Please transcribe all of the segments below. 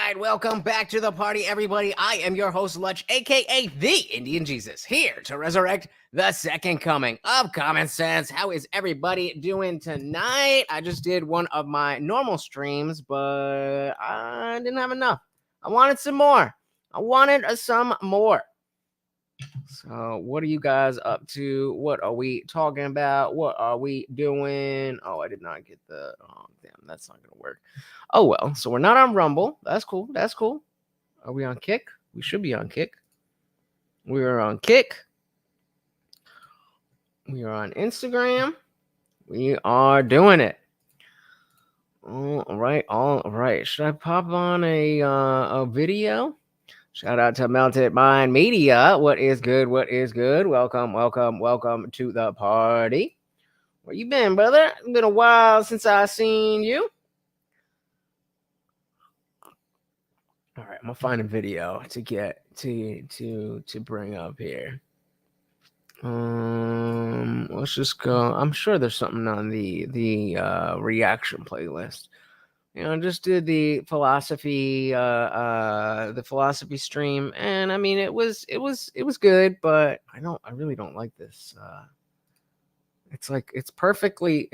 right, welcome back to the party, everybody. I am your host, Lutch, aka the Indian Jesus, here to resurrect the second coming of common sense. How is everybody doing tonight? I just did one of my normal streams, but I didn't have enough. I wanted some more. So, what are you guys up to? What are we talking about? What are we doing? Oh, I did not get the. Oh, damn, that's not gonna work. Oh well. So we're not on Rumble. That's cool. Are we on Kick? We should be on Kick. We are on Kick. We are on Instagram. We are doing it. All right. Should I pop on a video? Shout out to Melted Mind Media. What is good? Welcome to the party. Where you been, brother? It's been a while since I seen you. All right, I'm gonna find a video to get to bring up here. Let's just go. I'm sure there's something on the reaction playlist. You know, just did the philosophy stream, and I mean it was good, but I really don't like this. It's perfectly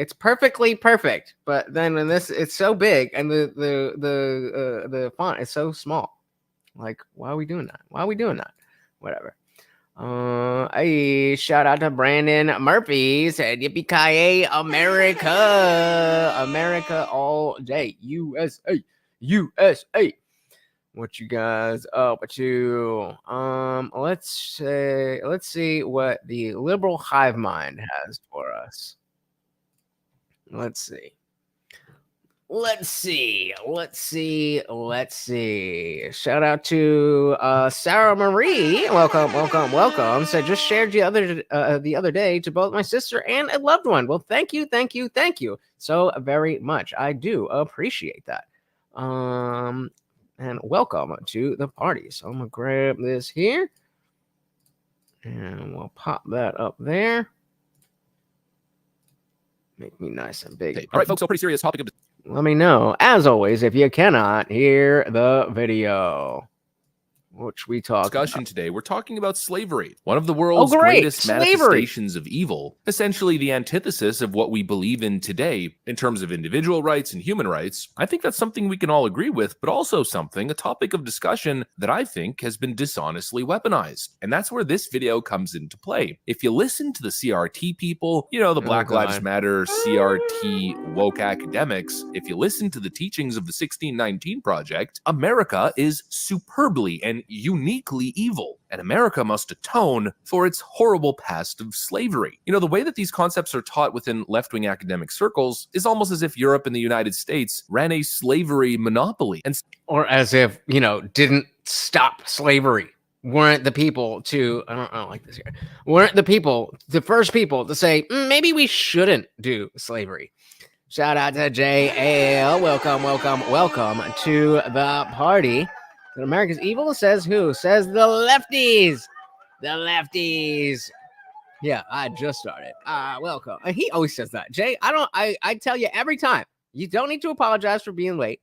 perfect, but then in this it's so big and the font is so small. Like, why are we doing that? Whatever. Hey, shout out to Brandon Murphy, said yippee-ki-yay, America all day, USA. What you guys up to? Let's see what the liberal hive mind has for us. Let's see. Shout out to Sarah Marie. Welcome. So I just shared the other day to both my sister and a loved one. Well, thank you so very much. I do appreciate that. And welcome to the party. So I'm gonna grab this here and we'll pop that up there. Make me nice and big. Hey, all right, folks, so pretty serious topic of... Let me know, as always, if you cannot hear the video, which we talk discussion about. Today. We're talking about slavery, one of the world's greatest manifestations of evil, essentially the antithesis of what we believe in today in terms of individual rights and human rights. I think that's something we can all agree with, but also a topic of discussion that I think has been dishonestly weaponized. And that's where this video comes into play. If you listen to the CRT people, you know, the Black Lives Matter, CRT, woke academics, if you listen to the teachings of the 1619 Project, America is superbly and uniquely evil, and America must atone for its horrible past of slavery. You know, the way that these concepts are taught within left-wing academic circles is almost as if Europe and the United States ran a slavery monopoly. Or as if, you know, didn't stop slavery. Weren't the people to, I don't like this here, weren't the first people to say, maybe we shouldn't do slavery. Shout out to JL. Welcome to the party. That America's evil, says who? Says the lefties. Yeah, I just started. Welcome. And he always says that. Jay, I tell you every time, you don't need to apologize for being late.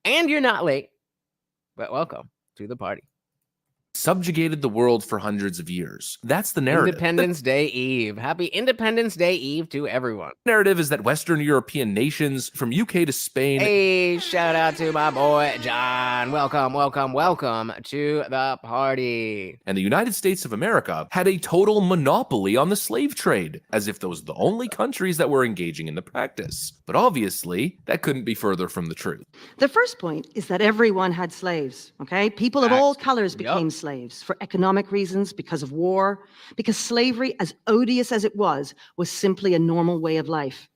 And you're not late. But welcome to the party. Subjugated the world for hundreds of years. That's the narrative. Independence Day Eve. Happy Independence Day Eve to everyone. The narrative is that Western European nations, from UK to Spain... Hey, shout out to my boy, John. Welcome to the party. And the United States of America had a total monopoly on the slave trade, as if those were the only countries that were engaging in the practice. But obviously, that couldn't be further from the truth. The first point is that everyone had slaves, okay? People of all colors became slaves for economic reasons, because of war, because slavery, as odious as it was simply a normal way of life.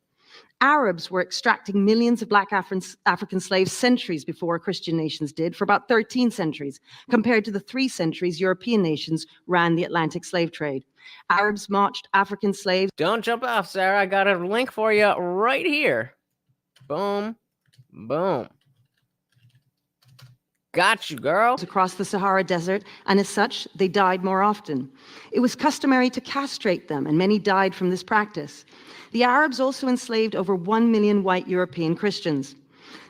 Arabs were extracting millions of black African slaves centuries before Christian nations did, for about 13 centuries, compared to the 3 centuries European nations ran the Atlantic slave trade. Arabs marched African slaves. Don't jump off, Sarah. I got a link for you right here. Boom. Got you, girl. Across the Sahara Desert, and as such, they died more often. It was customary to castrate them, and many died from this practice. The Arabs also enslaved over 1 million white European Christians.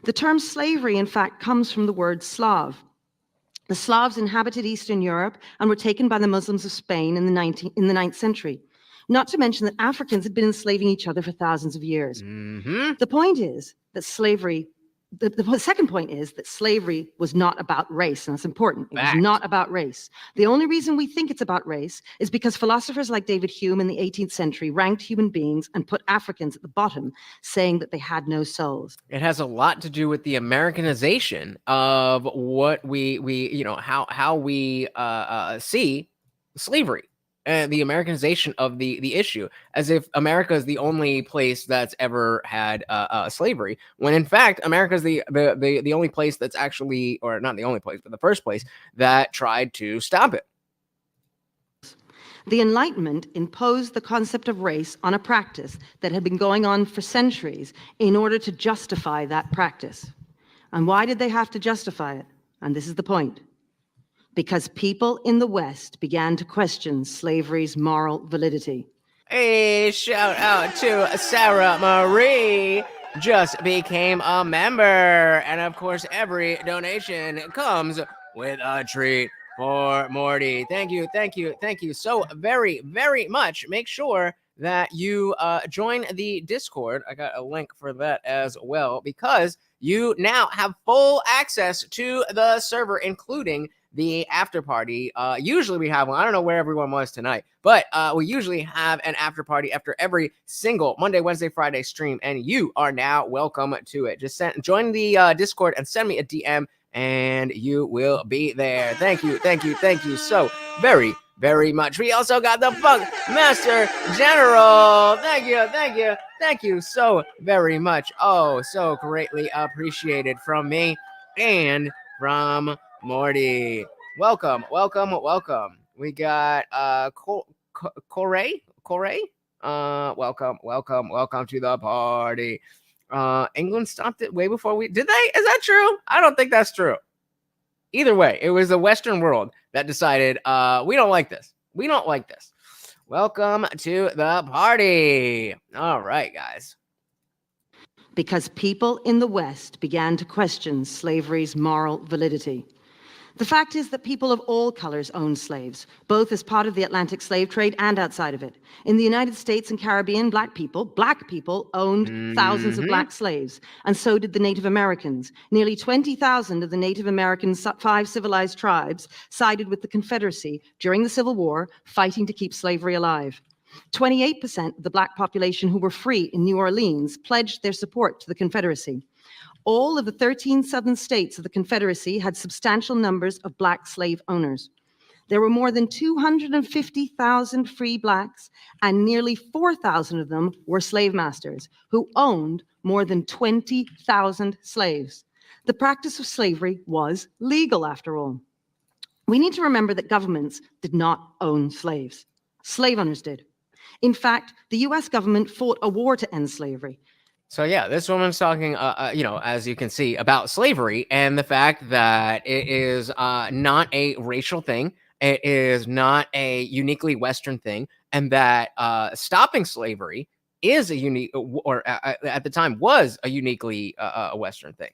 The term slavery, in fact, comes from the word Slav. The Slavs inhabited Eastern Europe and were taken by the Muslims of Spain in the 9th century. Not to mention that Africans had been enslaving each other for thousands of years. The point is that slavery, the second point is that slavery was not about race, and that's important. It was not about race. The only reason we think it's about race is because philosophers like David Hume in the 18th century ranked human beings and put Africans at the bottom, saying that they had no souls. It has a lot to do with the Americanization of what we how we see slavery. And the Americanization of the issue, as if America is the only place that's ever had slavery, when in fact America is the only place that's actually, or not the only place, but the first place that tried to stop it. The Enlightenment imposed the concept of race on a practice that had been going on for centuries in order to justify that practice. And why did they have to justify it? And this is the point. Because people in the West began to question slavery's moral validity. Hey, shout out to Sarah Marie, just became a member. And of course, every donation comes with a treat for Morty. Thank you so very, very much. Make sure that you join the Discord. I got a link for that as well, because you now have full access to the server, including the after party. Usually we have one. I don't know where everyone was tonight, but we usually have an after party after every single Monday, Wednesday, Friday stream, and you are now welcome to it. Just join the Discord and send me a DM, and you will be there. Thank you so very, very much. We also got the Funk Master General. Thank you so very much. Oh, so greatly appreciated from me and from Morty. Welcome. We got Corey. Welcome to the party. England stopped it way before we did. They? Is that true? I don't think that's true. Either way, it was the Western world that decided we don't like this. Welcome to the party. All right, guys. Because people in the West began to question slavery's moral validity. The fact is that people of all colors owned slaves, both as part of the Atlantic slave trade and outside of it. In the United States and Caribbean, black people owned thousands of black slaves, and so did the Native Americans. Nearly 20,000 of the Native American 5 civilized tribes sided with the Confederacy during the Civil War, fighting to keep slavery alive. 28% of the black population who were free in New Orleans pledged their support to the Confederacy. All of the 13 southern states of the Confederacy had substantial numbers of black slave owners. There were more than 250,000 free blacks, and nearly 4,000 of them were slave masters who owned more than 20,000 slaves. The practice of slavery was legal, after all. We need to remember that governments did not own slaves. Slave owners did. In fact, the US government fought a war to end slavery. So yeah, this woman's talking, as you can see, about slavery and the fact that it is not a racial thing. It is not a uniquely Western thing, and that stopping slavery is a unique, or at the time was a uniquely a Western thing.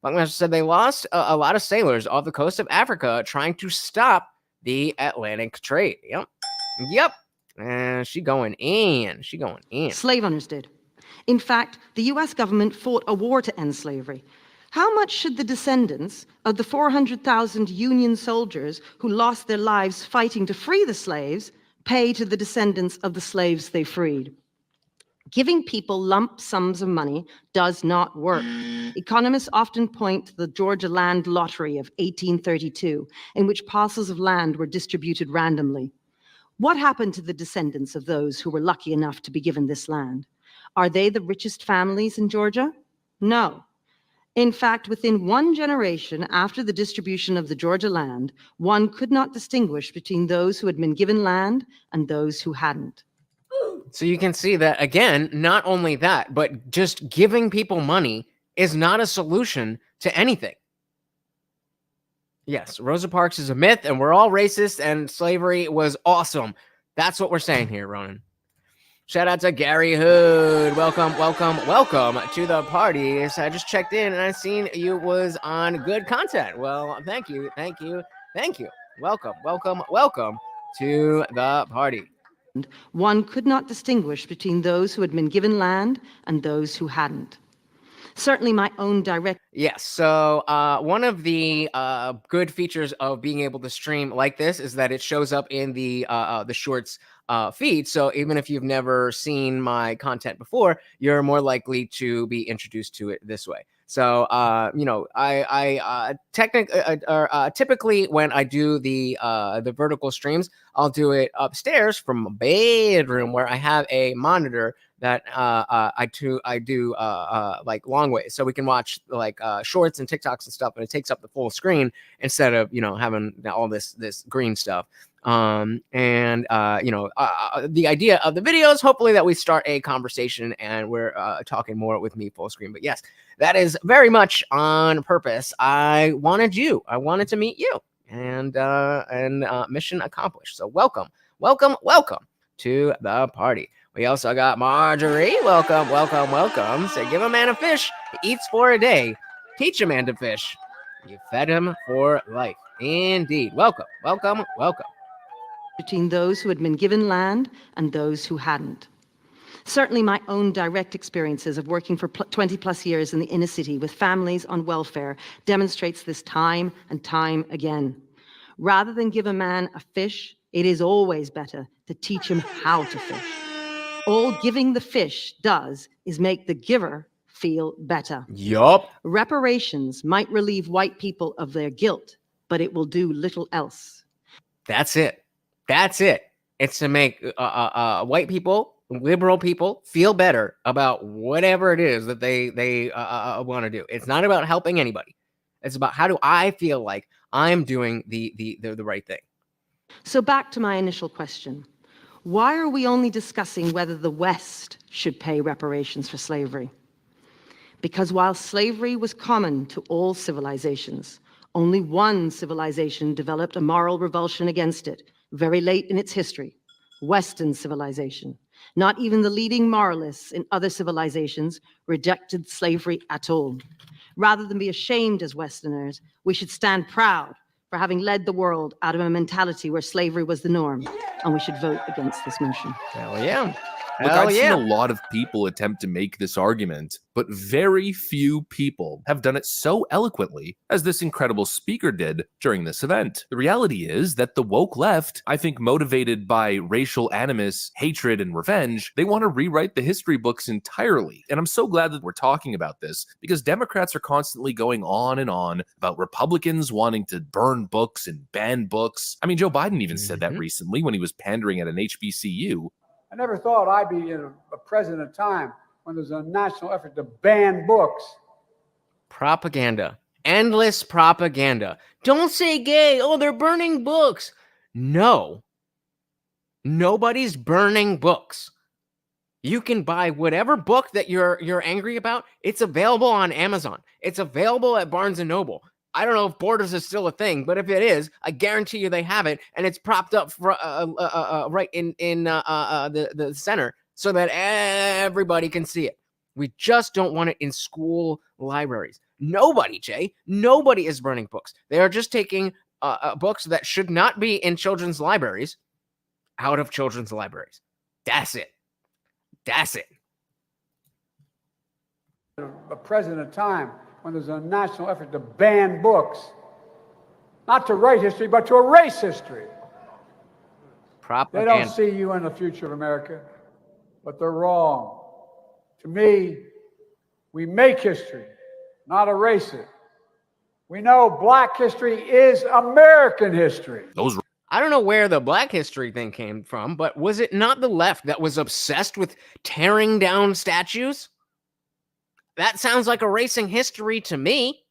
Buckmaster said they lost a lot of sailors off the coast of Africa trying to stop the Atlantic trade. Yep. And she going in. Slave owners did. In fact, the US government fought a war to end slavery. How much should the descendants of the 400,000 Union soldiers who lost their lives fighting to free the slaves pay to the descendants of the slaves they freed? Giving people lump sums of money does not work. Economists often point to the Georgia Land Lottery of 1832, in which parcels of land were distributed randomly. What happened to the descendants of those who were lucky enough to be given this land? Are they the richest families in Georgia? No. In fact, within one generation after the distribution of the Georgia land, one could not distinguish between those who had been given land and those who hadn't. So you can see that, again, not only that, but just giving people money is not a solution to anything. Yes, Rosa Parks is a myth, and we're all racist, and slavery was awesome. That's what we're saying here, Ronan. Shout out to Gary Hood. Welcome to the party. So I just checked in and I seen you was on good content. Well, thank you. Welcome to the party. One could not distinguish between those who had been given land and those who hadn't. Certainly my own direct... Yes, so one of the good features of being able to stream like this is that it shows up in the Shorts feed. So even if you've never seen my content before, you're more likely to be introduced to it this way. So, you know, I typically when I do the vertical streams, I'll do it upstairs from a bedroom where I have a monitor that I do like long ways, so we can watch like shorts and TikToks and stuff, and it takes up the full screen instead of, you know, having all this green stuff. The idea of the video is hopefully that we start a conversation and we're talking more with me full screen. But yes, that is very much on purpose. I wanted to meet you, and mission accomplished. So welcome to the party. We also got Marjorie. Welcome. Say, give a man a fish, he eats for a day. Teach a man to fish, you fed him for life. Indeed. Welcome. Between those who had been given land and those who hadn't. Certainly my own direct experiences of working for 20 plus years in the inner city with families on welfare demonstrates this time and time again. Rather than give a man a fish, it is always better to teach him how to fish. All giving the fish does is make the giver feel better. Yup. Reparations might relieve white people of their guilt, but it will do little else. That's it. It's to make white people, liberal people, feel better about whatever it is that they want to do. It's not about helping anybody. It's about, how do I feel like I'm doing the right thing. So back to my initial question. Why are we only discussing whether the West should pay reparations for slavery? Because while slavery was common to all civilizations, only one civilization developed a moral revulsion against it very late in its history, Western civilization. Not even the leading moralists in other civilizations rejected slavery at all. Rather than be ashamed as Westerners, we should stand proud for having led the world out of a mentality where slavery was the norm, and we should vote against this motion. Hell yeah. Look, I've seen a lot of people attempt to make this argument, but very few people have done it so eloquently as this incredible speaker did during this event. The reality is that the woke left, I think motivated by racial animus, hatred, and revenge, they want to rewrite the history books entirely. And I'm so glad that we're talking about this, because Democrats are constantly going on and on about Republicans wanting to burn books and ban books. I mean, Joe Biden even said that recently when he was pandering at an HBCU. I never thought I'd be in a president of time when there's a national effort to ban books. Propaganda. Endless propaganda. Don't say gay. Oh, they're burning books. No. Nobody's burning books. You can buy whatever book that you're angry about. It's available on Amazon. It's available at Barnes & Noble. I don't know if Borders is still a thing, but if it is, I guarantee you they have it, and it's propped up for, right in the center so that everybody can see it. We just don't want it in school libraries. Nobody, Jay, nobody is burning books. They are just taking books that should not be in children's libraries out of children's libraries. That's it. A president of time when there's a national effort to ban books, not to write history, but to erase history. Propaganda. They don't see you in the future of America, but they're wrong. To me, we make history, not erase it. We know Black history is American history. I don't know where the Black history thing came from, but was it not the left that was obsessed with tearing down statues? That sounds like erasing history to me.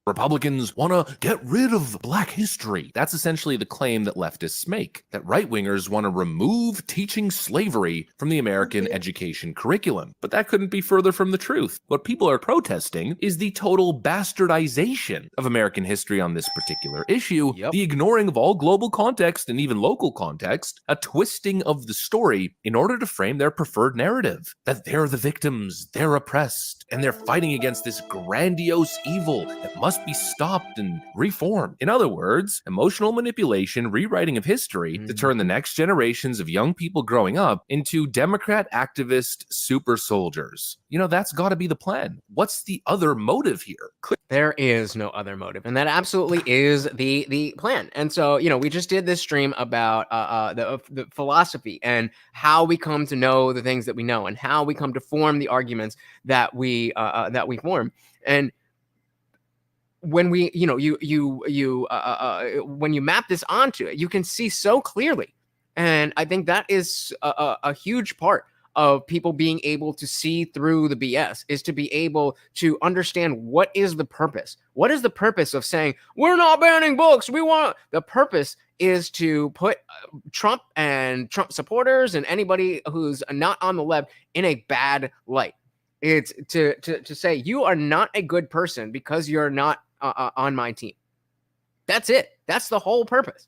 Republicans want to get rid of Black history. That's essentially the claim that leftists make, that right-wingers want to remove teaching slavery from the American education curriculum. But that couldn't be further from the truth. What people are protesting is the total bastardization of American history on this particular issue, the ignoring of all global context and even local context, a twisting of the story in order to frame their preferred narrative, that they're the victims, they're oppressed, and they're fighting against this grandiose evil that must be stopped and reformed. In other words, emotional manipulation, rewriting of history to turn the next generations of young people growing up into Democrat activist super soldiers. You know, that's got to be the plan. What's the other motive here? There is no other motive, and that absolutely is the plan. And so, you know, we just did this stream about the philosophy and how we come to know the things that we know, and how we come to form the arguments that we form. And when we, you know, when you map this onto it, you can see so clearly. And I think that is a huge part of people being able to see through the BS, is to be able to understand what is the purpose. What is the purpose of saying, we're not banning books, the purpose is to put Trump and Trump supporters and anybody who's not on the left in a bad light. It's to say you are not a good person because you're not on my team. That's it. That's the whole purpose.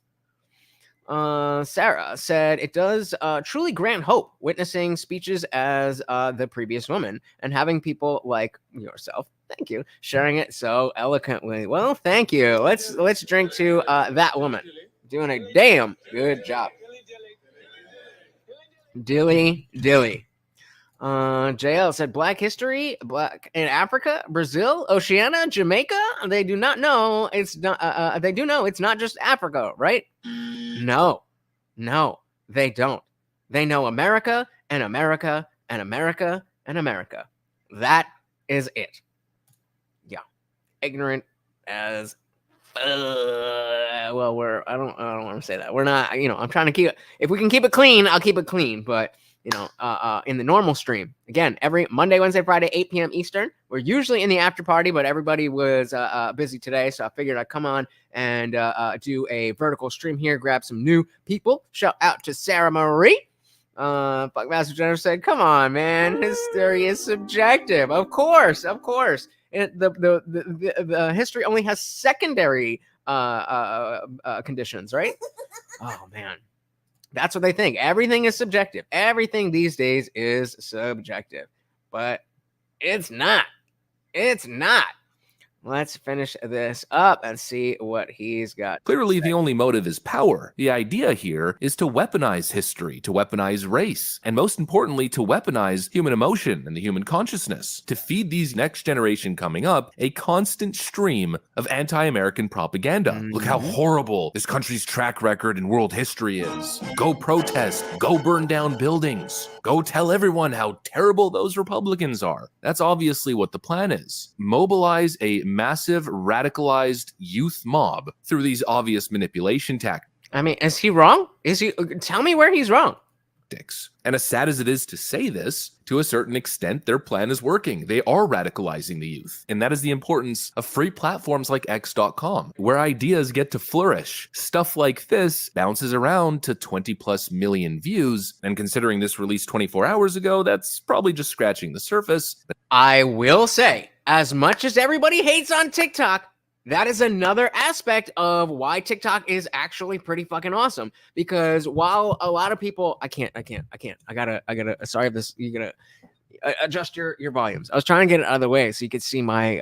Sarah said it does truly grant hope witnessing speeches as the previous woman and having people like yourself, thank you, sharing it so eloquently. Well, thank you. Let's drink to that woman doing a damn good job. Dilly. JL said Black history, Black in Africa, Brazil, Oceania, Jamaica. They do not know it's not. They do know it's not just Africa, right? No, they don't. They know America and America and America and America. That is it. Yeah, ignorant as. Well, I don't want to say that. We're not. You know, I'm trying to keep it. If we can keep it clean, I'll keep it clean. But you know, in the normal stream, again, every Monday, Wednesday, Friday, 8 p.m. Eastern. We're usually in the after party, but everybody was busy today, so I figured I'd come on and do a vertical stream here, grab some new people. Shout out to Sarah Marie. Buckmaster Jennifer said, come on, man. History is subjective. Of course. The history only has secondary conditions, right? Oh, man. That's what they think. Everything is subjective. Everything these days is subjective. But it's not. It's not. Let's finish this up and see what he's got. Clearly, the only motive is power. The idea here is to weaponize history, to weaponize race, and most importantly, to weaponize human emotion and the human consciousness, to feed these next generation coming up a constant stream of anti-American propaganda. Look how horrible this country's track record in world history is. Go protest, go burn down buildings, go tell everyone how terrible those Republicans are. That's obviously what the plan is. Mobilize a massive radicalized youth mob through these obvious manipulation tactics. I mean, is he wrong? Tell me where he's wrong. And as sad as it is to say this, to a certain extent, their plan is working. They are radicalizing the youth. And that is the importance of free platforms like X.com, where ideas get to flourish. Stuff like this bounces around to 20+ million views. And considering this released 24 hours ago, that's probably just scratching the surface. I will say, as much as everybody hates on TikTok, that is another aspect of why TikTok is actually pretty fucking awesome. Because while a lot of people, I gotta, sorry if this, you gotta adjust your volumes. I was trying to get it out of the way so you could see my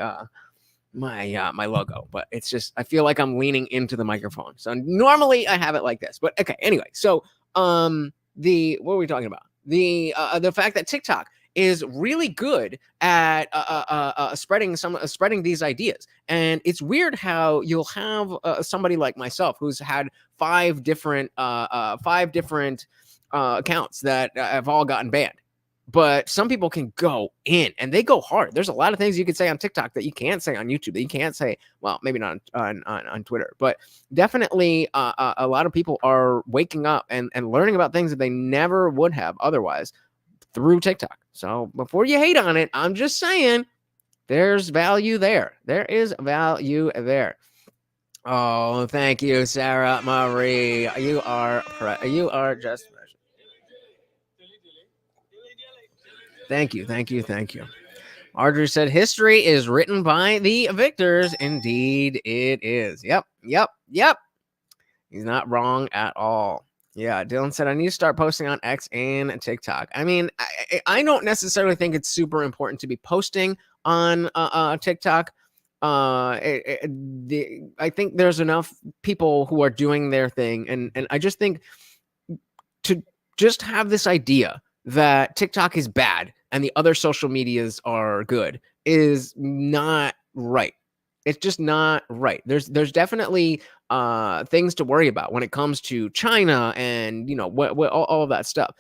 logo, but it's just, I feel like I'm leaning into the microphone. So normally I have it like this, but okay. Anyway, so, what were we talking about? The fact that TikTok is really good at spreading these ideas. And it's weird how you'll have somebody like myself who's had five different accounts that have all gotten banned. But some people can go in and they go hard. There's a lot of things you could say on TikTok that you can't say on YouTube, that you can't say, well, maybe not on Twitter, but definitely a lot of people are waking up and learning about things that they never would have otherwise through TikTok. So before you hate on it, I'm just saying there's value there. There is value there. Oh, thank you, Sarah Marie. You are just special. Thank you. Audrey said, history is written by the victors. Indeed, it is. Yep. He's not wrong at all. Yeah, Dylan said, I need to start posting on X and TikTok. I mean, I don't necessarily think it's super important to be posting on TikTok. I think there's enough people who are doing their thing. And I just think to just have this idea that TikTok is bad and the other social medias are good is not right. It's just not right. There's definitely things to worry about when it comes to China and all of that stuff.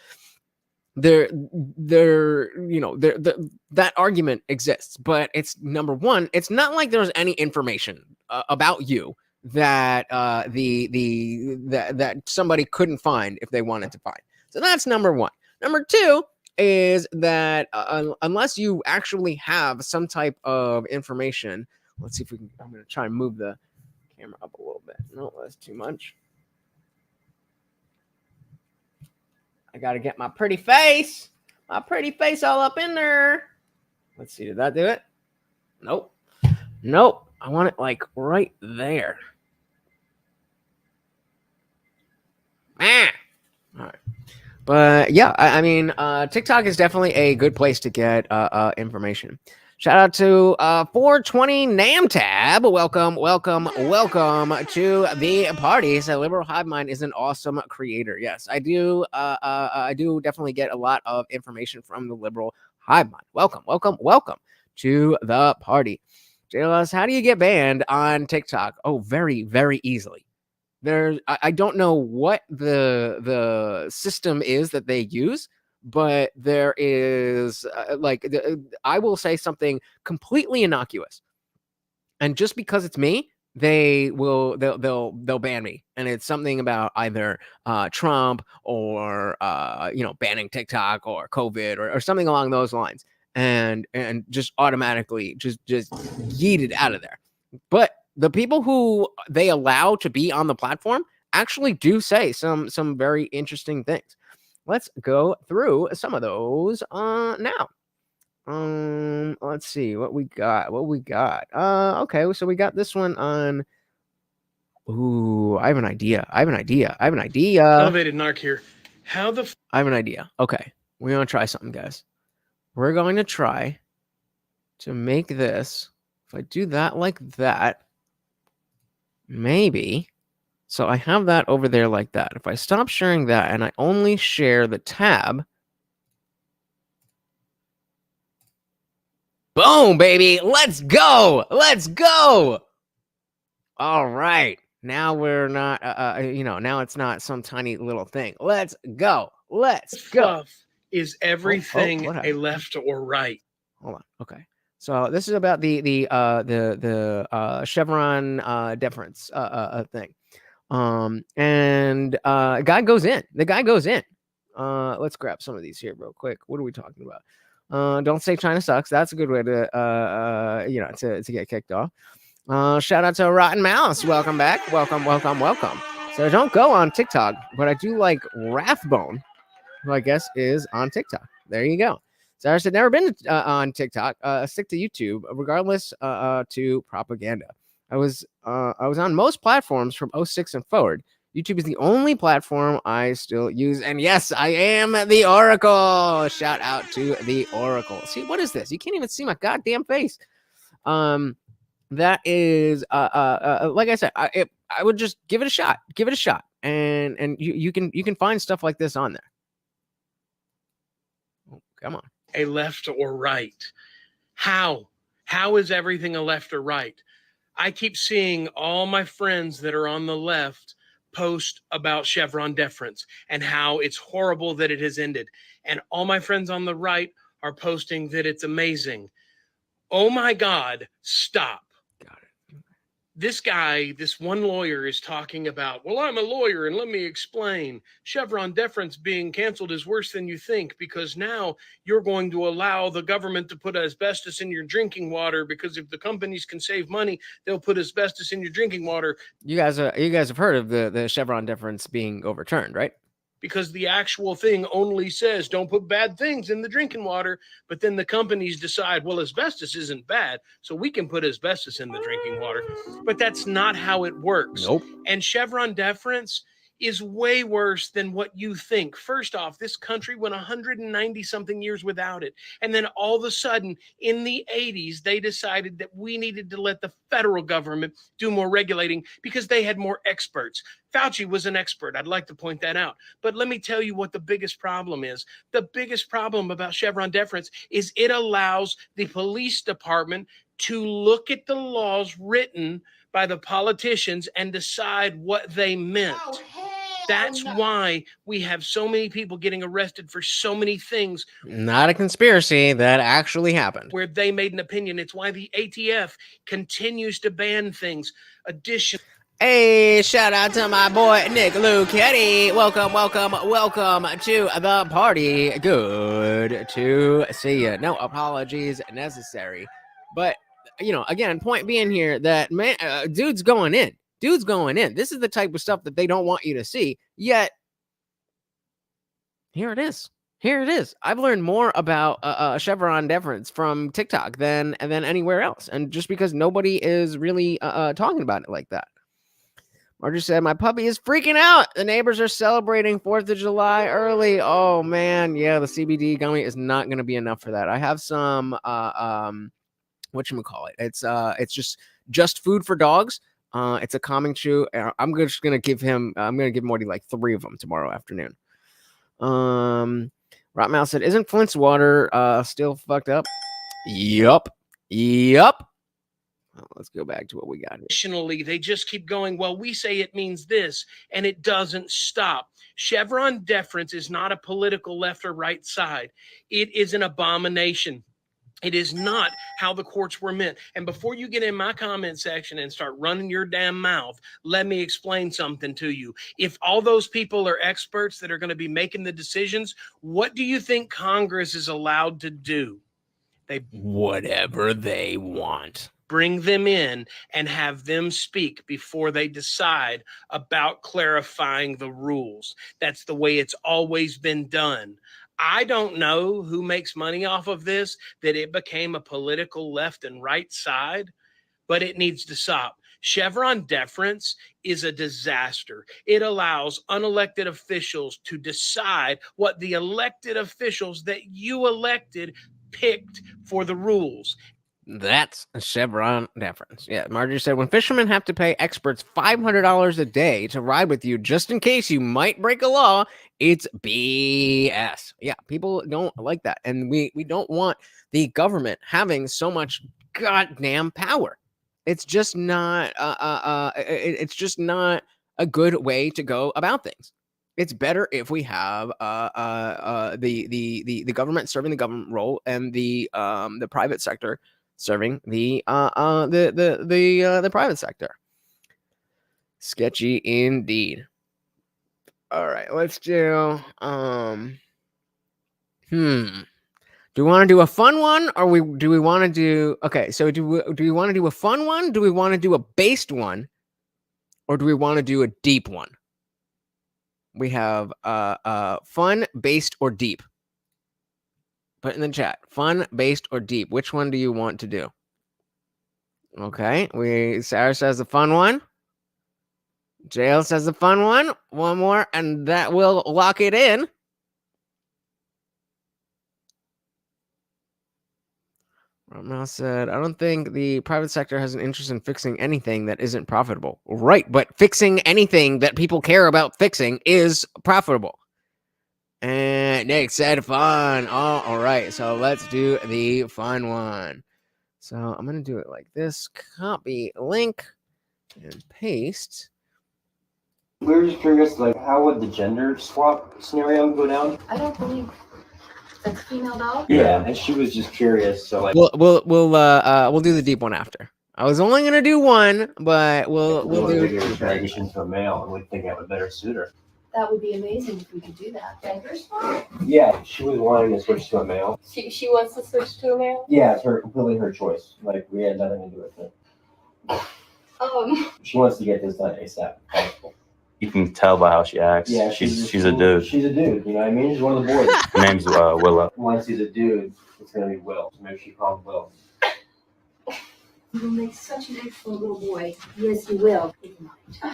That argument exists, but it's number one. It's not like there's any information about you that that somebody couldn't find if they wanted to find. So that's number one. Number two is that unless you actually have some type of information, let's see if we can. I'm going to try and move the camera up a little bit. No, that's too much. I got to get my pretty face all up in there. Let's see. Did that do it? Nope. I want it like right there. All right. But yeah, I mean, TikTok is definitely a good place to get information. Shout out to 420 Namtab. Welcome to the party. So Liberal Hive Mind is an awesome creator. Yes, I do. I do definitely get a lot of information from the Liberal Hive Mind. Welcome to the party. JLS, how do you get banned on TikTok? Oh, very, very easily. I don't know what the system is that they use, but there is I will say something completely innocuous, and just because it's me, they'll ban me, and it's something about either Trump or banning TikTok or COVID or something along those lines, and just automatically just yeeted out of there. But the people who they allow to be on the platform actually do say some very interesting things. Let's go through some of those now. Let's see what we got. Okay, so we got this one on. Ooh, I have an idea. Elevated narc here. I have an idea. Okay, we're gonna try something, guys. We're going to try to make this. If I do that like that, maybe. So I have that over there like that. If I stop sharing that and I only share the tab, boom, baby. Let's go. All right. Now we're not, now it's not some tiny little thing. Let's go. Fluff is everything a left or right. Hold on. Okay. So this is about the Chevron deference thing. And guy goes in. The guy goes in. Let's grab some of these here real quick. What are we talking about? Don't say China sucks. That's a good way to to get kicked off. Shout out to Rotten Mouse. Welcome back. Welcome. So don't go on TikTok, but I do like Rathbone, who I guess is on TikTok. There you go. Sarah said, never been on TikTok. Stick to YouTube, regardless to propaganda. I was on most platforms from 06 and forward. YouTube is the only platform I still use. And yes, I am the Oracle. Shout out to the Oracle. See, what is this? You can't even see my goddamn face. That is, like I said, I would just give it a shot. And you can find stuff like this on there. Oh, come on. A left or right. How is everything a left or right? I keep seeing all my friends that are on the left post about Chevron deference and how it's horrible that it has ended. And all my friends on the right are posting that it's amazing. Oh my God, stop. Got it. this guy, this one lawyer is talking about, well, I'm a lawyer and let me explain. Chevron deference being canceled is worse than you think, because now you're going to allow the government to put asbestos in your drinking water, because if the companies can save money, they'll put asbestos in your drinking water. You guys have heard of the Chevron deference being overturned, right? Because the actual thing only says don't put bad things in the drinking water, but then the companies decide, well, asbestos isn't bad, so we can put asbestos in the drinking water. But that's not how it works. Nope. And Chevron deference is way worse than what you think. First off, this country went 190 something years without it. And then all of a sudden in the 80s, they decided that we needed to let the federal government do more regulating because they had more experts. Fauci was an expert. I'd like to point that out. But let me tell you what the biggest problem is. The biggest problem about Chevron deference is it allows the police department to look at the laws written by the politicians and decide what they meant. That's why we have so many people getting arrested for so many things. Not a conspiracy, that actually happened. Where they made an opinion. It's why the ATF continues to ban things. Hey, shout out to my boy Nick Luchetti. Welcome to the party. Good to see you. No apologies necessary. But, again, point being here that, man, dude's going in. This is the type of stuff that they don't want you to see. Yet, here it is. I've learned more about Chevron deference from TikTok than anywhere else. And just because nobody is really talking about it like that. Marjorie said, my puppy is freaking out. The neighbors are celebrating 4th of July early. Oh, man. Yeah, the CBD gummy is not going to be enough for that. I have some, whatchamacallit. It's just food for dogs. It's a calming chew. I'm just going to give Morty like 3 of them tomorrow afternoon. Rotmouse said, isn't Flint's water still fucked up? Yup. Well, let's go back to what we got here. Additionally, they just keep going, well, we say it means this, and it doesn't stop. Chevron deference is not a political left or right side. It is an abomination. It is not how the courts were meant. And before you get in my comment section and start running your damn mouth, let me explain something to you. If all those people are experts that are going to be making the decisions, what do you think Congress is allowed to do? Whatever they want. Bring them in and have them speak before they decide about clarifying the rules. That's the way it's always been done. I don't know who makes money off of this, that it became a political left and right side, but it needs to stop. Chevron deference is a disaster. It allows unelected officials to decide what the elected officials that you elected picked for the rules. That's a Chevron deference. Yeah, Marjorie said, when fishermen have to pay experts $500 a day to ride with you just in case you might break a law, it's BS. Yeah, people don't like that. And we don't want the government having so much goddamn power. It's just not it's just not a good way to go about things. It's better if we have the government serving the government role and the private sector serving the private sector. Sketchy indeed. All right, let's do do we want to do a fun one, or do we want to do do we want to do a fun one? Do we want to do a based one, or do we want to do a deep one? We have fun, based, or deep. Put in the chat. Fun, based, or deep. Which one do you want to do? Okay. Sarah says the fun one. JL says the fun one. One more, and that will lock it in. Romel said, I don't think the private sector has an interest in fixing anything that isn't profitable. Right, but fixing anything that people care about fixing is profitable. And Nick said fun. Oh, all right. So let's do the fun one. So I'm going to do it like this. Copy link and paste. We were just curious, like, how would the gender swap scenario go down? I don't believe it's female dog. Yeah, and she was just curious. So like, We'll do the deep one after. I was only gonna do one, but we'll do. Transition to a male, and we think I have a better suitor. That would be amazing if we could do that. Gender swap? Yeah, she was wanting to switch to a male. She wants to switch to a male? Yeah, it's completely her choice. Like, we had nothing to do with it. She wants to get this done ASAP. You can tell by how she acts. Yeah, she's a dude. She's a dude, you know what I mean? She's one of the boys. Her name's Willow. Once he's a dude, it's gonna be Will. So maybe she calls Will. You'll make such an excellent little boy. Yes, you will.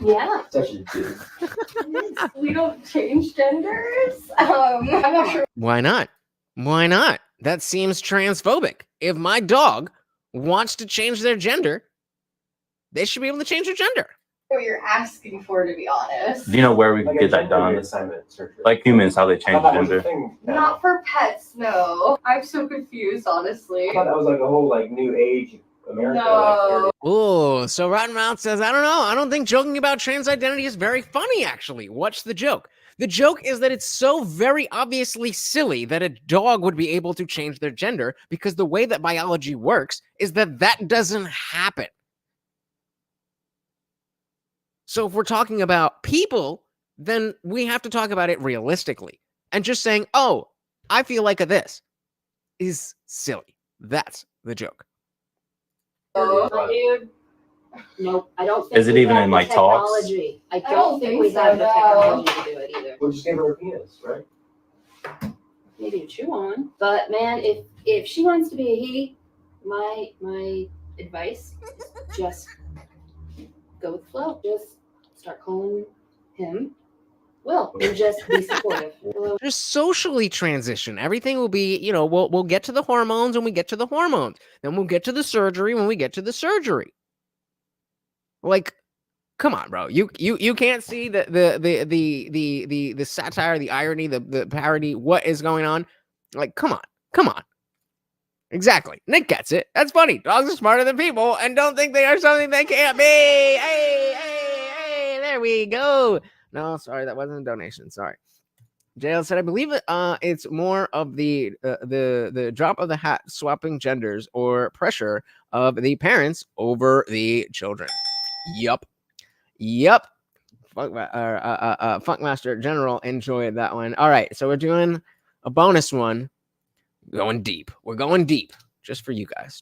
Yeah. Such a dude. We don't change genders. I'm not sure. Why not? Why not? That seems transphobic. If my dog wants to change their gender, they should be able to change their gender. What you're asking for, to be honest. Do you know where we can get that done? Like humans, how they change gender. Not for pets, no. I'm so confused, honestly. I thought that was like a whole like new age America. No. Oh, so Rotten Mouth says, I don't know. I don't think joking about trans identity is very funny, actually. What's the joke? The joke is that it's so very obviously silly that a dog would be able to change their gender because the way that biology works is that that doesn't happen. So if we're talking about people, then we have to talk about it realistically. And just saying, oh, I feel like this is silly. That's the joke. Dude. Nope, I don't think. Is it even in my talks? I don't think we have the technology to do it either. We'll just give her a penis, right? Maybe to chew on. But man, if she wants to be a he, my advice is just go with the flow. Just start calling him Will and just be supportive. Just socially transition. Everything will be, we'll get to the hormones when we get to the hormones. Then we'll get to the surgery when we get to the surgery. Like, come on, bro. You can't see the satire, the irony, the parody, what is going on? Like, come on. Exactly. Nick gets it. That's funny. Dogs are smarter than people and don't think they are something they can't be. Hey, there we go. No, sorry, that wasn't a donation. Sorry. JL said, I believe it's more of the drop of the hat swapping genders or pressure of the parents over the children. Yup. Funkmaster General enjoyed that one. All right, so we're doing a bonus one. Going deep. We're going deep. Just for you guys.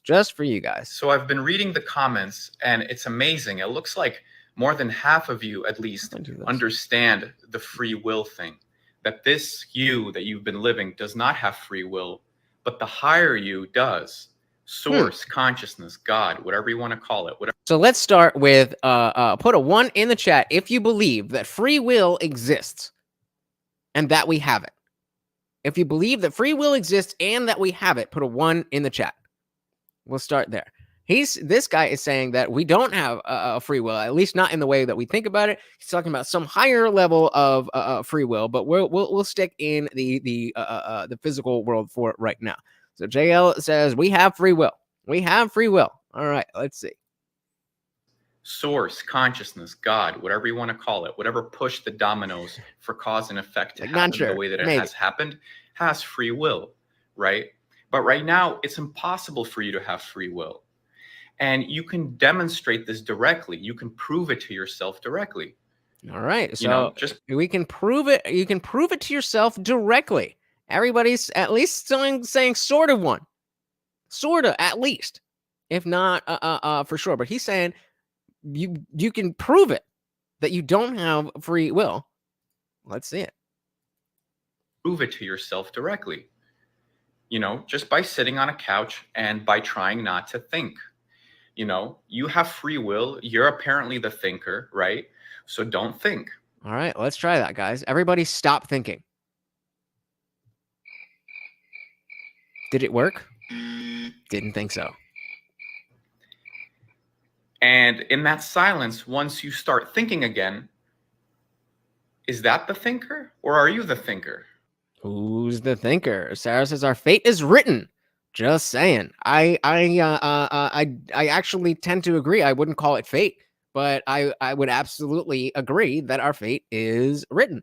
So I've been reading the comments, and it's amazing. It looks like more than half of you, at least, understand the free will thing. That this you that you've been living does not have free will, but the higher you does. Source, consciousness, God, whatever you want to call it. Whatever. So let's start with put a 1 in the chat if you believe that free will exists and that we have it. If you believe that free will exists and that we have it, put a 1 in the chat. We'll start there. This guy is saying that we don't have a free will, at least not in the way that we think about it. He's talking about some higher level of free will, but we'll stick in the physical world for it right now. So JL says we have free will. We have free will. All right, let's see. Source, consciousness, God, whatever you want to call it, whatever pushed the dominoes for cause and effect to happen the way that it has happened, has free will, right? But right now, it's impossible for you to have free will. And you can demonstrate this directly. You can prove it to yourself directly. All right. So we can prove it. You can prove it to yourself directly. Everybody's at least saying sort of one. Sort of, at least. If not for sure. But he's saying you can prove it that you don't have free will. Let's see it. Prove it to yourself directly. Just by sitting on a couch and by trying not to think. You have free will. You're apparently the thinker, right? So don't think. All right, let's try that, guys. Everybody stop thinking. Did it work? Didn't think so. And in that silence, once you start thinking again, is that the thinker or are you the thinker? Who's the thinker? Sarah says our fate is written. Just saying. I actually tend to agree. I wouldn't call it fate, but I would absolutely agree that our fate is written.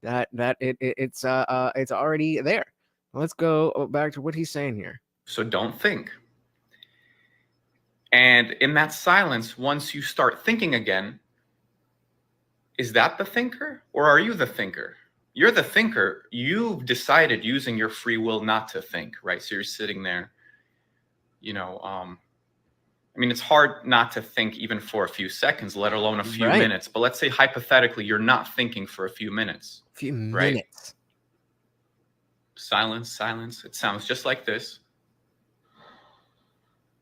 That it's already there. Let's go back to what he's saying here. So don't think. And in that silence, once you start thinking again, is that the thinker or are you the thinker? You're the thinker. You've decided using your free will not to think, right? So you're sitting there, you know, I mean, it's hard not to think even for a few seconds, let alone a few minutes. But let's say hypothetically, you're not thinking for a few minutes. Right? Silence, silence. It sounds just like this.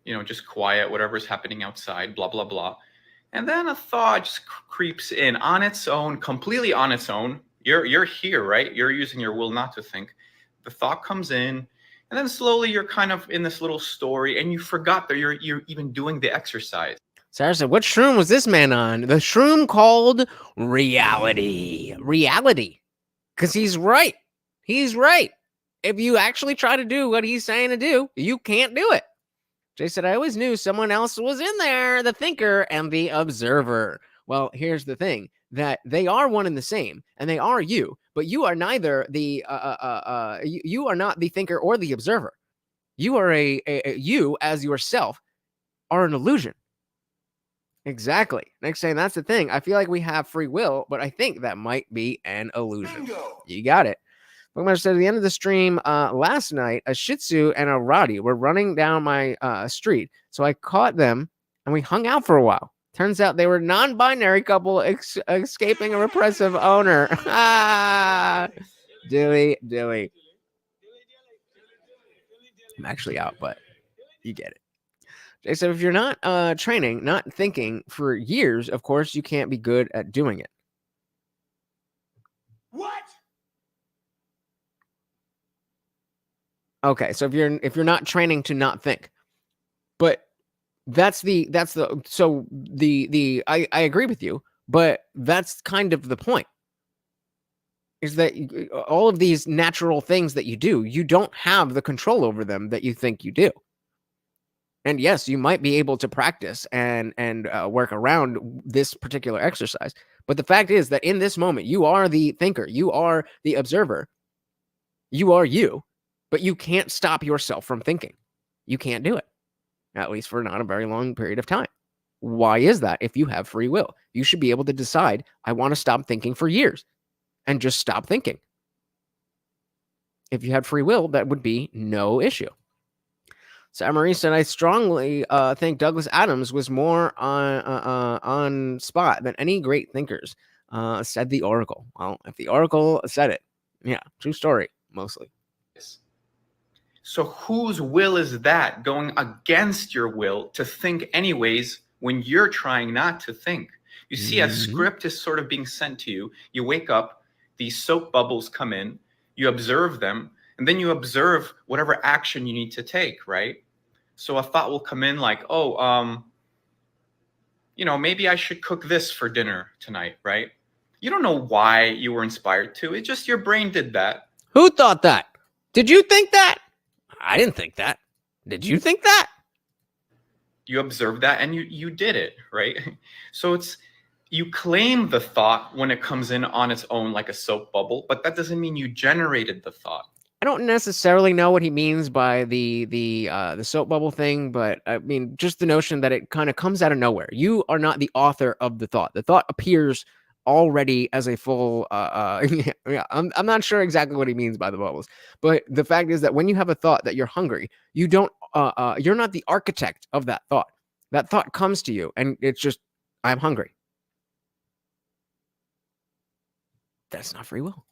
You know, just quiet, whatever's happening outside, blah, blah, blah. And then a thought just creeps in on its own, completely on its own. You're here, right? You're using your will not to think. The thought comes in. And then slowly you're kind of in this little story and you forgot that you're even doing the exercise. Sarah said, what shroom was this man on? The shroom called reality. Reality. Because he's right. He's right. If you actually try to do what he's saying to do, you can't do it. Jay said, I always knew someone else was in there, the thinker and the observer. Well, here's the thing, that they are one and the same, and they are you, but you are neither the, you are not the thinker or the observer. You are you as yourself are an illusion. Exactly. Next saying, that's the thing. I feel like we have free will, but I think that might be an illusion. Bingo. You got it. Pokemon said at the end of the stream last night, a Shih Tzu and a Rottie were running down my street. So I caught them and we hung out for a while. Turns out they were a non-binary couple escaping a repressive owner. Dilly. I'm actually out, but you get it. Jay said, if you're not training, not thinking for years, of course, you can't be good at doing it. What? Okay, so if you're not training to not think, but I agree with you, but that's kind of the point. Is that all of these natural things that you do, you don't have the control over them that you think you do. And yes, you might be able to practice and work around this particular exercise. But the fact is that in this moment, you are the thinker. You are the observer. You are you. But you can't stop yourself from thinking. You can't do it. At least for not a very long period of time. Why is that? If you have free will, you should be able to decide, I want to stop thinking for years. And just stop thinking. If you had free will, that would be no issue. So Marie said, I strongly think Douglas Adams was more on spot than any great thinkers, said the Oracle. Well, if the Oracle said it, yeah, true story, mostly. So whose will is that going against your will to think anyways when you're trying not to think? You see, a script is sort of being sent to you. You wake up, these soap bubbles come in, you observe them, and then you observe whatever action you need to take, right? So a thought will come in like, maybe I should cook this for dinner tonight, right? You don't know why you were inspired to. It's just your brain did that. Who thought that? Did you think that? I didn't think that. Did you think that? You observed that and you did it, right? So you claim the thought when it comes in on its own like a soap bubble, but that doesn't mean you generated the thought. I don't necessarily know what he means by the soap bubble thing, but I mean just the notion that it kind of comes out of nowhere. You are not the author of the thought. The thought appears already as a full I'm not sure exactly what he means by the bubbles, but the fact is that when you have a thought that you're hungry, you don't you're not the architect of that thought. That thought comes to you and it's just, I'm hungry. That's not free will.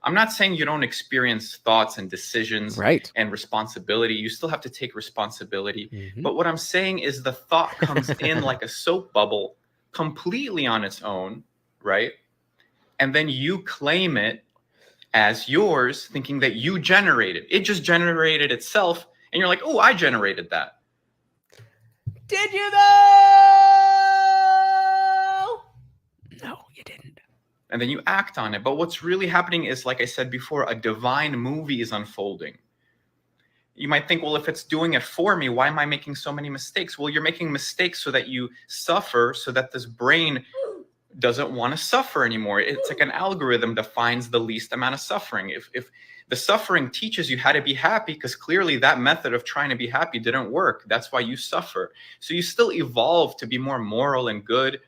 I'm not saying you don't experience thoughts and decisions and responsibility. You still have to take responsibility. But what I'm saying is the thought comes in like a soap bubble completely on its own, right? And then you claim it as yours, thinking that you generated. It just generated itself. And you're like, oh, I generated that. Did you though? No, you didn't. And then you act on it. But what's really happening is, like I said before, a divine movie is unfolding. You might think, well, if it's doing it for me, why am I making so many mistakes? Well, you're making mistakes so that you suffer, so that this brain doesn't want to suffer anymore. It's like an algorithm that finds the least amount of suffering. If The suffering teaches you how to be happy because clearly that method of trying to be happy didn't work. That's why you suffer. So you still evolve to be more moral and good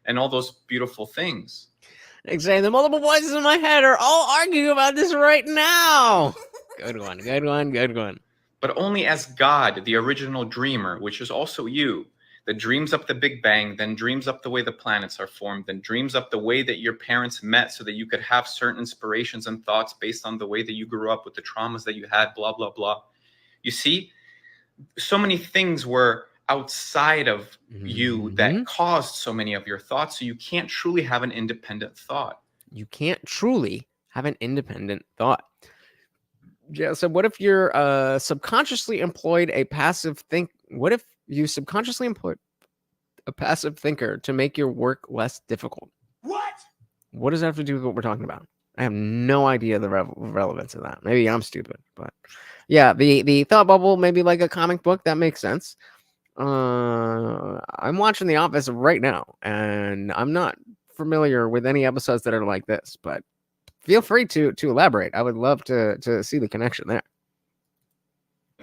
and all those beautiful things. Exactly. The multiple voices in my head are all arguing about this right now. Good one, good one, good one. But only as God, the original dreamer, which is also you, that dreams up the Big Bang, then dreams up the way the planets are formed, then dreams up the way that your parents met so that you could have certain inspirations and thoughts based on the way that you grew up with the traumas that you had, blah, blah, blah. You see, so many things were outside of you that caused so many of your thoughts, so you can't truly have an independent thought. You can't truly have an independent thought. Yeah, so what if you're subconsciously employed a passive think? What if you subconsciously employed a passive thinker to make your work less difficult? What does that have to do with what we're talking about? I have no idea the relevance of that. Maybe I'm stupid, but yeah, the thought bubble, maybe like a comic book, that makes sense. I'm watching The Office right now, and I'm not familiar with any episodes that are like this, but feel free to elaborate. I would love to see the connection there.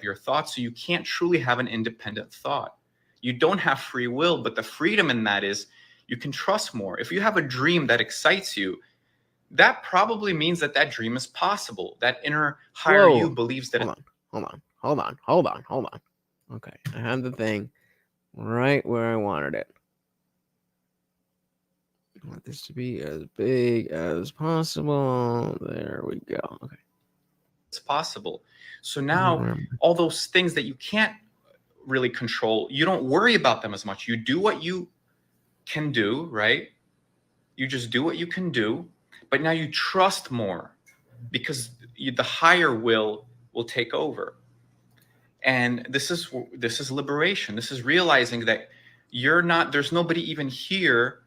Your thoughts, so you can't truly have an independent thought. You don't have free will, but the freedom in that is you can trust more. If you have a dream that excites you, that probably means that that dream is possible. That inner higher you believes that. Hold on. Okay, I have the thing right where I wanted it. I want this to be as big as possible. There we go. Okay. It's possible. So now all those things that you can't really control, you don't worry about them as much. You do what you can do, right? You just do what you can do, but now you trust more because the higher will take over. And this is liberation. This is realizing that there's nobody even here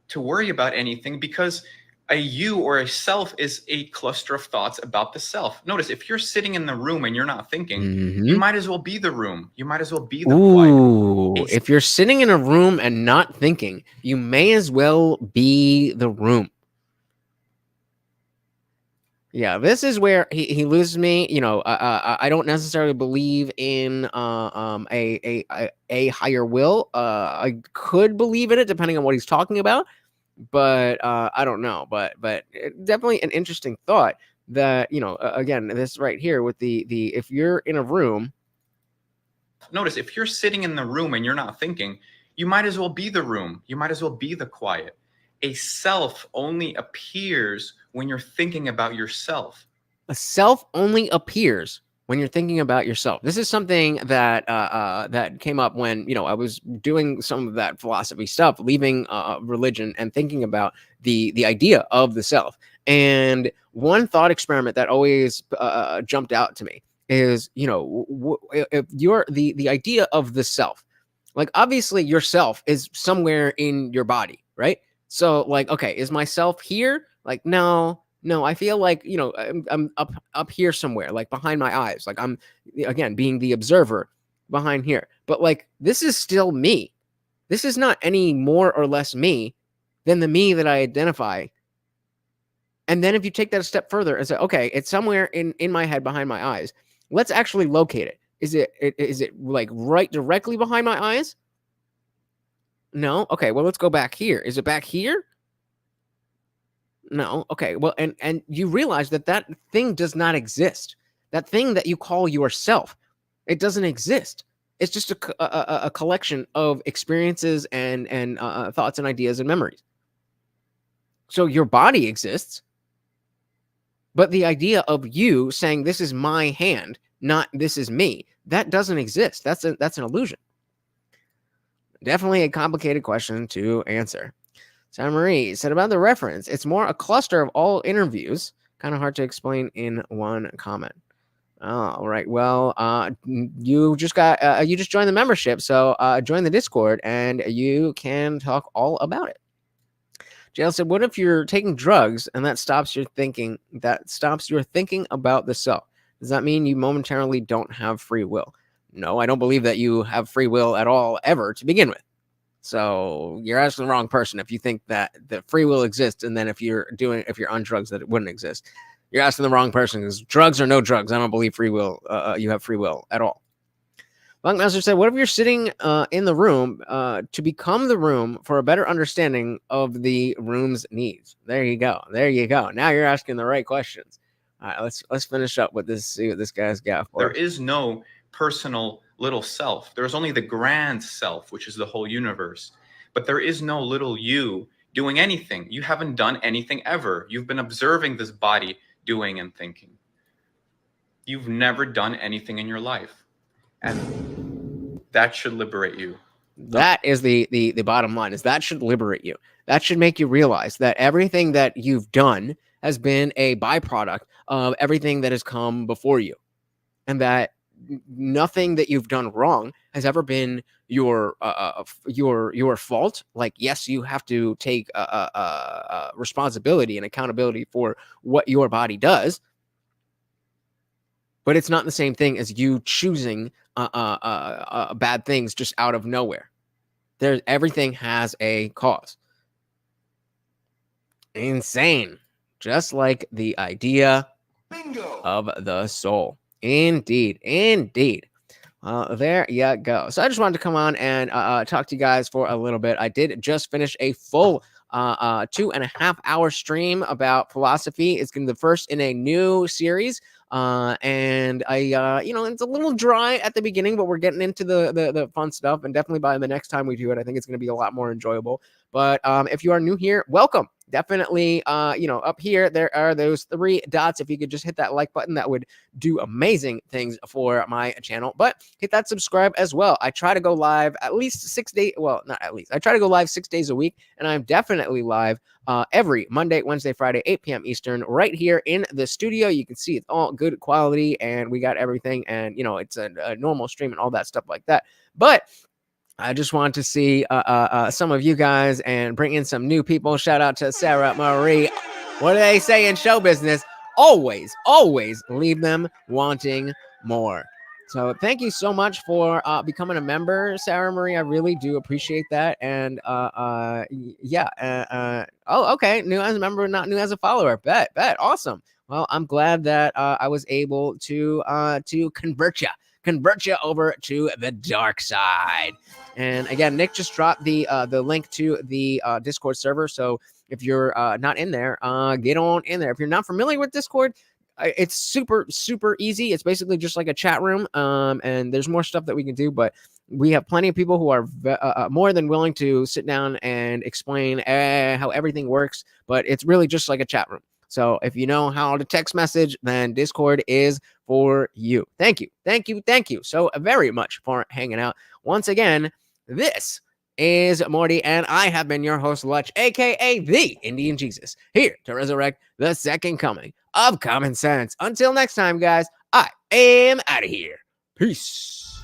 to worry about anything, because a you or a self is a cluster of thoughts about the self. Notice, if you're sitting in the room and you're not thinking, you might as well be the room. You might as well be the quiet. If you're sitting in a room and not thinking, you may as well be the room. Yeah, this is where he loses me. You know, I don't necessarily believe in a higher will. I could believe in it depending on what he's talking about, but I don't know. But definitely an interesting thought that, you know, again, this right here with the if you're in a room. Notice, if you're sitting in the room and you're not thinking, you might as well be the room. You might as well be the quiet. A self only appears when you're thinking about yourself. A self only appears when you're thinking about yourself. This is something that that came up when, you know, I was doing some of that philosophy stuff, leaving religion and thinking about the idea of the self. And one thought experiment that always jumped out to me is, you know, if you're the idea of the self, like obviously yourself is somewhere in your body, right? So like, okay, is myself here? Like, no, I feel like, you know, I'm up here somewhere, like behind my eyes. Like I'm, again, being the observer behind here. But like, this is still me. This is not any more or less me than the me that I identify. And then if you take that a step further and say, okay, it's somewhere in my head behind my eyes. Let's actually locate it. Is it like right directly behind my eyes? No. Okay. Well, let's go back here. Is it back here? No. Okay. Well, and you realize that thing does not exist. That thing that you call yourself, it doesn't exist. It's just a collection of experiences and thoughts and ideas and memories. So your body exists, but the idea of you saying this is my hand, not this is me, that doesn't exist. That's an illusion. Definitely a complicated question to answer. Sarah Marie said about the reference, it's more a cluster of all interviews. Kind of hard to explain in one comment. All right. Well, you just joined the membership, so join the Discord and you can talk all about it. JL said, what if you're taking drugs and that stops your thinking? That stops your thinking about the self. Does that mean you momentarily don't have free will? No, I don't believe that you have free will at all, ever, to begin with. So you're asking the wrong person if you think that the free will exists, and then if you're on drugs that it wouldn't exist. You're asking the wrong person, because drugs or no drugs, I don't believe free will. You have free will at all. Bunkmaster said, what if you're sitting in the room to become the room for a better understanding of the room's needs? There you go. There you go. Now you're asking the right questions. All right, let's finish up with this, see what this guy's got for There us. is no personal little self. There's only the grand self, which is the whole universe. But there is no little you doing anything. You haven't done anything ever. You've been observing this body doing and thinking. You've never done anything in your life. And that should liberate you. That is the bottom line, is that should liberate you. That should make you realize that everything that you've done has been a byproduct of everything that has come before you. And that nothing that you've done wrong has ever been your fault. Like, yes, you have to take responsibility and accountability for what your body does, but it's not the same thing as you choosing bad things just out of nowhere. Everything has a cause. Insane. Just like the idea of the soul. Indeed. Indeed. There you go. So I just wanted to come on and talk to you guys for a little bit. I did just finish a full 2.5 hour stream about philosophy. It's going to be the first in a new series. And I, it's a little dry at the beginning, but we're getting into the fun stuff. And definitely by the next time we do it, I think it's going to be a lot more enjoyable. But if you are new here, welcome. Definitely, up here, there are those 3 dots. If you could just hit that like button, that would do amazing things for my channel. But hit that subscribe as well. I try to go live at least 6 days. Well, not at least. I try to go live 6 days a week, and I'm definitely live every Monday, Wednesday, Friday, 8 p.m. Eastern, right here in the studio. You can see it's all good quality, and we got everything. And, it's a normal stream and all that stuff like that. But I just want to see some of you guys and bring in some new people. Shout out to Sarah Marie. What do they say in show business? Always, always leave them wanting more. So thank you so much for becoming a member, Sarah Marie. I really do appreciate that. And oh, okay. New as a member, not new as a follower. Bet. Awesome. Well, I'm glad that I was able to convert you over to the dark side. And again, Nick just dropped the link to the Discord server. So if you're not in there, get on in there. If you're not familiar with Discord, it's super, super easy. It's basically just like a chat room. And there's more stuff that we can do, but we have plenty of people who are more than willing to sit down and explain how everything works. But it's really just like a chat room. So if you know how to text message, then Discord is for you. Thank you so very much for hanging out. Once again, this is Morty, and I have been your host, Lutch, aka the Indian Jesus, here to resurrect the second coming of common sense. Until next time, guys, I am out of here. Peace.